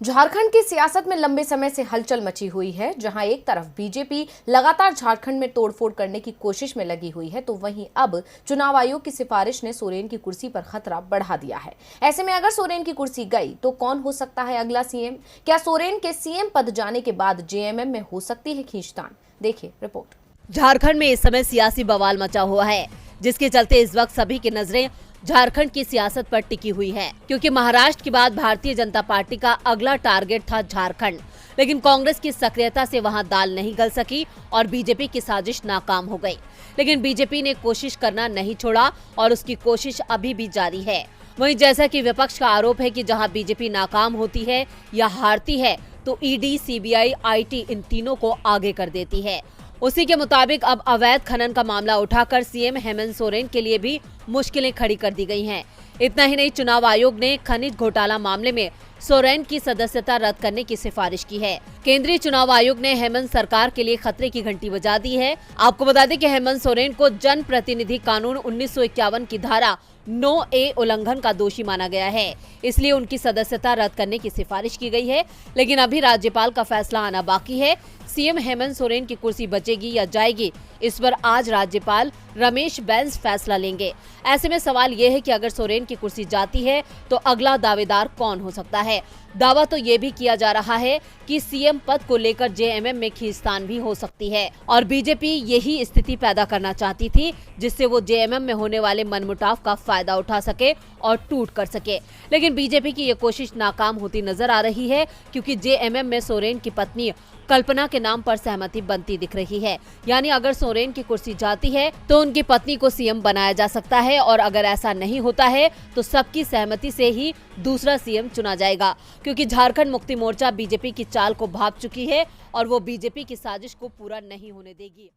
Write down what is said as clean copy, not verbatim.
झारखंड की सियासत में लंबे समय से हलचल मची हुई है। जहां एक तरफ बीजेपी लगातार झारखंड में तोड़फोड़ करने की कोशिश में लगी हुई है, तो वहीं अब चुनाव आयोग की सिफारिश ने सोरेन की कुर्सी पर खतरा बढ़ा दिया है। ऐसे में अगर सोरेन की कुर्सी गई तो कौन हो सकता है अगला सीएम? क्या सोरेन के सीएम पद जाने के बाद जेएमएम में हो सकती है खींचतान? देखिए रिपोर्ट। झारखंड में इस समय सियासी बवाल मचा हुआ है, जिसके चलते इस वक्त सभी की नजरें झारखंड की सियासत पर टिकी हुई है, क्योंकि महाराष्ट्र के बाद भारतीय जनता पार्टी का अगला टारगेट था झारखंड। लेकिन कांग्रेस की सक्रियता से वहां दाल नहीं गल सकी और बीजेपी की साजिश नाकाम हो गई। लेकिन बीजेपी ने कोशिश करना नहीं छोड़ा और उसकी कोशिश अभी भी जारी है। वहीं जैसा कि विपक्ष का आरोप है कि जहां बीजेपी नाकाम होती है या हारती है तो ईडी, सीबीआई, आईटी इन तीनों को आगे कर देती है। उसी के मुताबिक अब अवैध खनन का मामला उठाकर सीएम हेमंत सोरेन के लिए भी मुश्किलें खड़ी कर दी गई हैं। इतना ही नहीं, चुनाव आयोग ने खनिज घोटाला मामले में सोरेन की सदस्यता रद्द करने की सिफारिश की है। केंद्रीय चुनाव आयोग ने हेमंत सरकार के लिए खतरे की घंटी बजा दी है। आपको बता दें कि हेमंत सोरेन को जन प्रतिनिधि कानून 1951 की धारा 9A उल्लंघन का दोषी माना गया है, इसलिए उनकी सदस्यता रद्द करने की सिफारिश की गई है। लेकिन अभी राज्यपाल का फैसला आना बाकी है। सीएम हेमंत सोरेन की कुर्सी बचेगी या जाएगी, इस पर आज राज्यपाल रमेश बैस फैसला लेंगे। ऐसे में सवाल ये है कि अगर सोरेन की कुर्सी जाती है तो अगला दावेदार कौन हो सकता है। दावा तो ये भी किया जा रहा है कि सीएम पद को लेकर जेएमएम में खींचतान भी हो सकती है और बीजेपी यही स्थिति पैदा करना चाहती थी, जिससे वो जेएमएम में होने वाले मनमुटाव का फायदा उठा सके और टूट कर सके। लेकिन बीजेपी की ये कोशिश नाकाम होती नजर आ रही है, क्योंकि जेएमएम में सोरेन की पत्नी कल्पना के नाम पर सहमति बनती दिख रही है। यानी अगर सोरेन की कुर्सी जाती है तो उनकी पत्नी को सीएम बनाया जा सकता है, और अगर ऐसा नहीं होता है तो सबकी सहमति से ही दूसरा सीएम चुना जाएगा, क्योंकि झारखंड मुक्ति मोर्चा बीजेपी की चाल को भांप चुकी है और वो बीजेपी की साजिश को पूरा नहीं होने देगी।